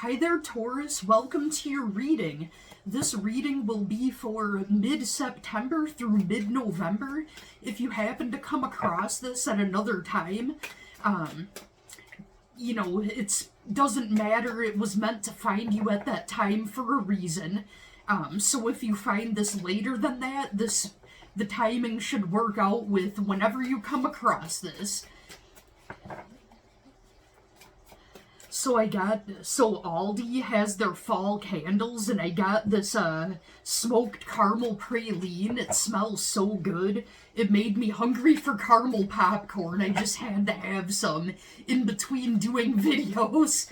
Hi there, Taurus. Welcome to your reading. This reading will be for mid-September through mid-November. If you happen to come across this at another time, it doesn't matter. It was meant to find you at that time for a reason. So if you find this later than that, the timing should work out with whenever you come across this. So Aldi has their fall candles, and I got this smoked caramel praline. It smells so good. It made me hungry for caramel popcorn. I just had to have some in between doing videos.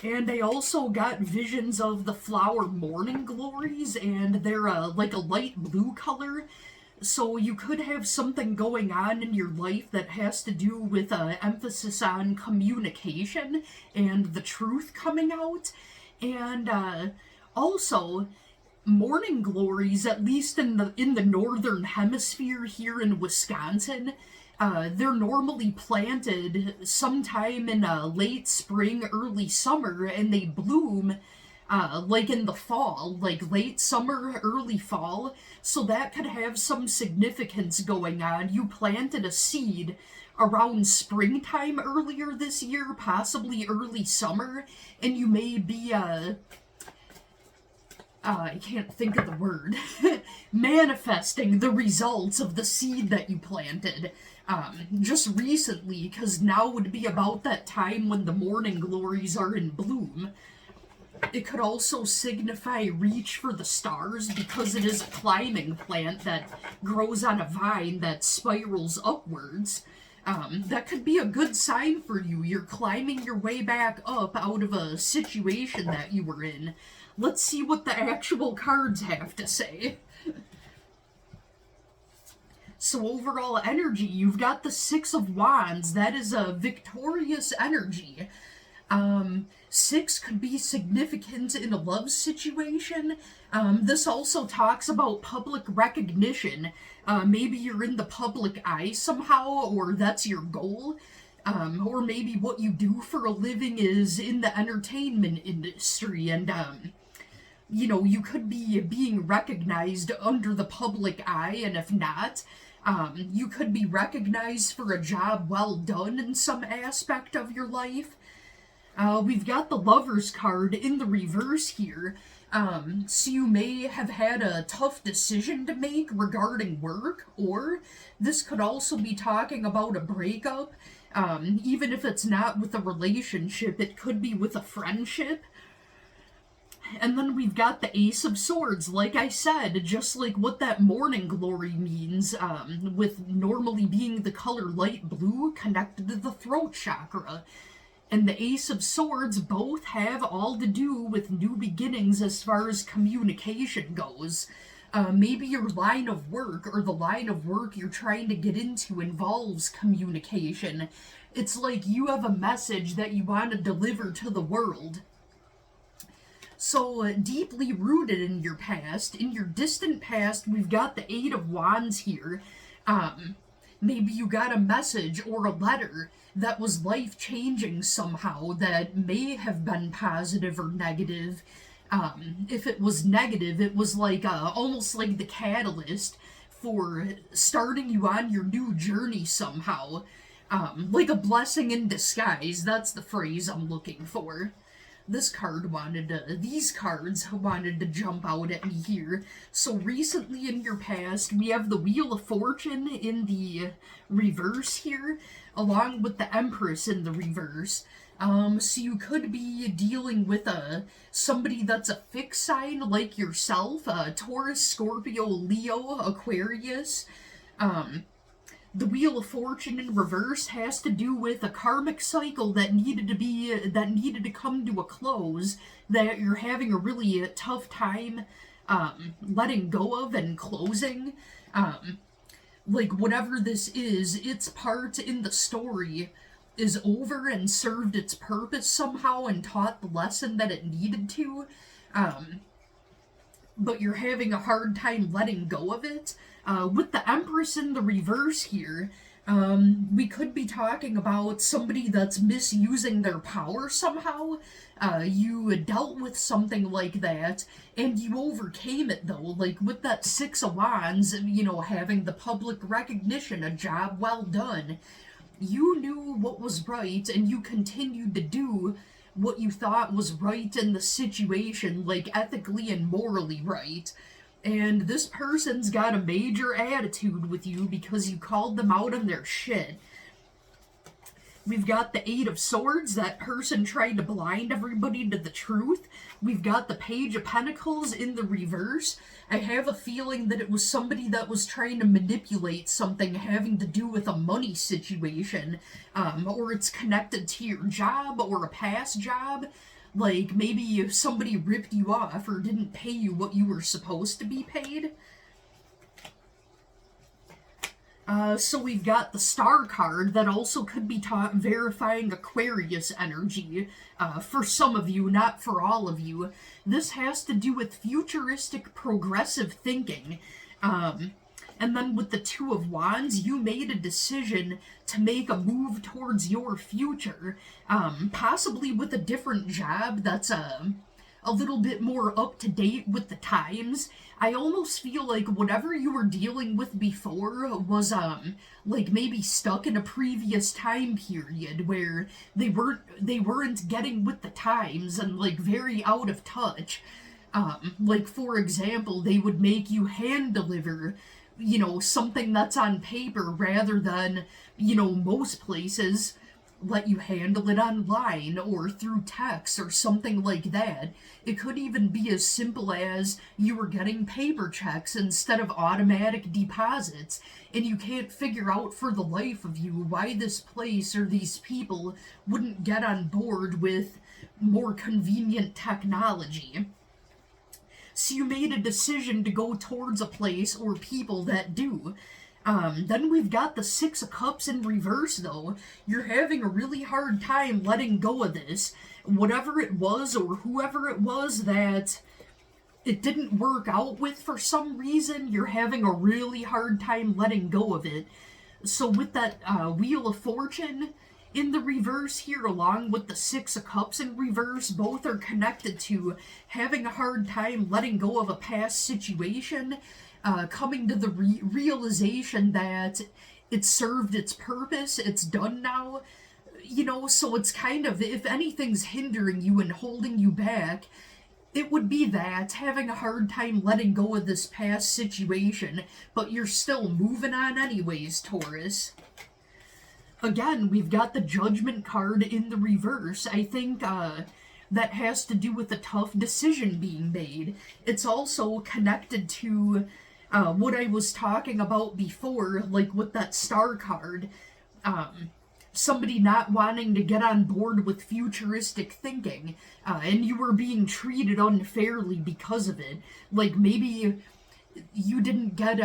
And I also got visions of the flower morning glories, and they're like a light blue color. So you could have something going on in your life that has to do with emphasis on communication and the truth coming out. And also, morning glories, at least in the northern hemisphere here in Wisconsin, they're normally planted sometime in late spring, early summer, and they bloom like in the fall, like late summer, early fall. So that could have some significance going on. You planted a seed around springtime earlier this year, possibly early summer, and you may be, I can't think of the word, manifesting the results of the seed that you planted just recently, because now would be about that time when the morning glories are in bloom. It could also signify reach for the stars because it is a climbing plant that grows on a vine that spirals upwards. That could be a good sign for you. You're climbing your way back up out of a situation that you were in. Let's see what the actual cards have to say. So overall energy, you've got the Six of Wands. That is a victorious energy. 6 could be significant in a love situation. This also talks about public recognition. Maybe you're in the public eye somehow, or that's your goal. Or maybe what you do for a living is in the entertainment industry, and you could be being recognized under the public eye, and if not, you could be recognized for a job well done in some aspect of your life. We've got the Lover's card in the reverse here. So you may have had a tough decision to make regarding work, or this could also be talking about a breakup. Even if it's not with a relationship, it could be with a friendship. And then we've got the Ace of Swords, like I said, just like what that morning glory means, with normally being the color light blue connected to the throat chakra. And the Ace of Swords both have all to do with new beginnings as far as communication goes. Maybe your line of work or the line of work you're trying to get into involves communication. It's like you have a message that you want to deliver to the world. So deeply rooted in your past, in your distant past, we've got the Eight of Wands here. Maybe you got a message or a letter that was life-changing somehow, that may have been positive or negative. If it was negative, it was like almost like the catalyst for starting you on your new journey somehow. Like a blessing in disguise, that's the phrase I'm looking for. These cards wanted to jump out at me here. So recently in your past, we have the Wheel of Fortune in the reverse here, along with the Empress in the reverse. So you could be dealing with somebody that's a fixed sign like yourself, Taurus, Scorpio, Leo, Aquarius. The Wheel of Fortune in reverse has to do with a karmic cycle that needed to come to a close, that you're having a really tough time letting go of and closing. Like whatever this is, its part in the story is over and served its purpose somehow and taught the lesson that it needed to. But you're having a hard time letting go of it. With the Empress in the reverse here, We could be talking about somebody that's misusing their power somehow. You dealt with something like that, and you overcame it though. Like with that Six of Wands, having the public recognition, a job well done. You knew what was right, and you continued to do what you thought was right in the situation, like ethically and morally right. And this person's got a major attitude with you because you called them out on their shit. We've got the Eight of Swords, that person trying to blind everybody to the truth. We've got the Page of Pentacles in the reverse. I have a feeling that it was somebody that was trying to manipulate something having to do with a money situation, or it's connected to your job or a past job. Like maybe somebody ripped you off or didn't pay you what you were supposed to be paid. So we've got the Star card that also could be verifying Aquarius energy. For some of you, not for all of you. This has to do with futuristic progressive thinking. And then with the Two of Wands, you made a decision to make a move towards your future. Possibly with a different job that's a little bit more up to date with the times. I almost feel like whatever you were dealing with before was like maybe stuck in a previous time period where they weren't getting with the times and like very out of touch. Like for example, they would make you hand deliver something that's on paper rather than most places let you handle it online or through text or something like that. It could even be as simple as you were getting paper checks instead of automatic deposits, and you can't figure out for the life of you why this place or these people wouldn't get on board with more convenient technology. So you made a decision to go towards a place or people that do. Then we've got the Six of Cups in reverse, though. You're having a really hard time letting go of this. Whatever it was or whoever it was that it didn't work out with for some reason, you're having a really hard time letting go of it. So with that Wheel of Fortune in the reverse here, along with the Six of Cups in reverse, both are connected to having a hard time letting go of a past situation. Coming to the realization that it served its purpose, it's done now, so it's kind of, if anything's hindering you and holding you back, it would be that, having a hard time letting go of this past situation, but you're still moving on anyways, Taurus. Again, we've got the Judgment card in the reverse. I think, that has to do with a tough decision being made. It's also connected to what I was talking about before, like with that Star card, somebody not wanting to get on board with futuristic thinking, and you were being treated unfairly because of it. Like maybe you didn't get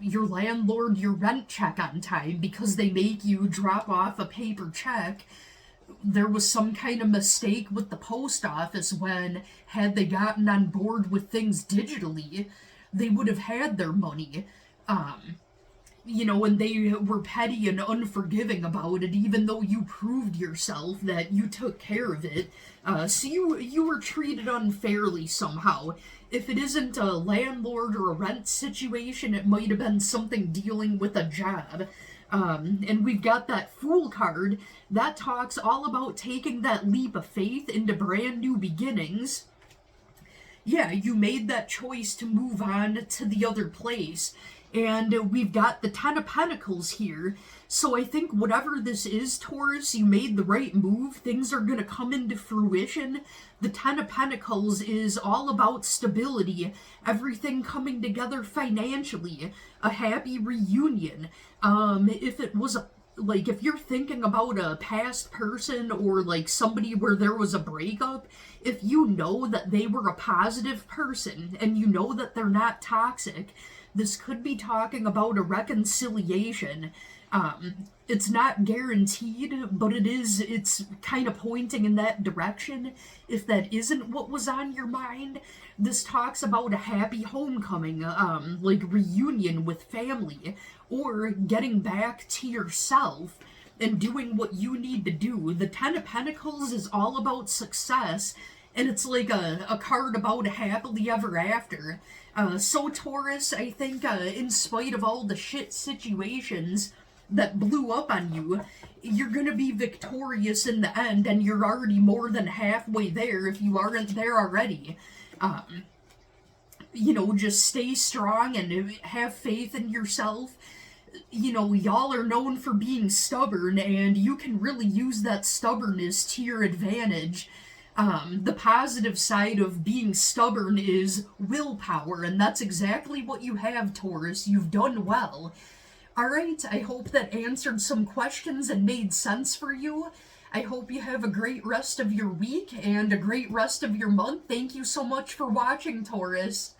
your landlord your rent check on time because they make you drop off a paper check. There was some kind of mistake with the post office when, had they gotten on board with things digitally, they would have had their money. And they were petty and unforgiving about it, even though you proved yourself that you took care of it. So you were treated unfairly somehow. If it isn't a landlord or a rent situation, it might have been something dealing with a job. And we've got that Fool card that talks all about taking that leap of faith into brand new beginnings. Yeah, you made that choice to move on to the other place. And we've got the Ten of Pentacles here. So I think whatever this is, Taurus, you made the right move. Things are going to come into fruition. The Ten of Pentacles is all about stability, everything coming together financially, a happy reunion. If it was if you're thinking about a past person or like somebody where there was a breakup, if you know that they were a positive person and you know that they're not toxic, This could be talking about a reconciliation. It's not guaranteed, but it's kind of pointing in that direction. If that isn't what was on your mind, this talks about a happy homecoming, like reunion with family, or getting back to yourself and doing what you need to do. The Ten of Pentacles is all about success, and it's like a card about happily ever after. So Taurus, I think, in spite of all the shit situations that blew up on you, you're gonna be victorious in the end, and you're already more than halfway there if you aren't there already. Just stay strong and have faith in yourself. Y'all are known for being stubborn, and you can really use that stubbornness to your advantage. The positive side of being stubborn is willpower, and that's exactly what you have, Taurus. You've done well. Alright, I hope that answered some questions and made sense for you. I hope you have a great rest of your week and a great rest of your month. Thank you so much for watching, Taurus.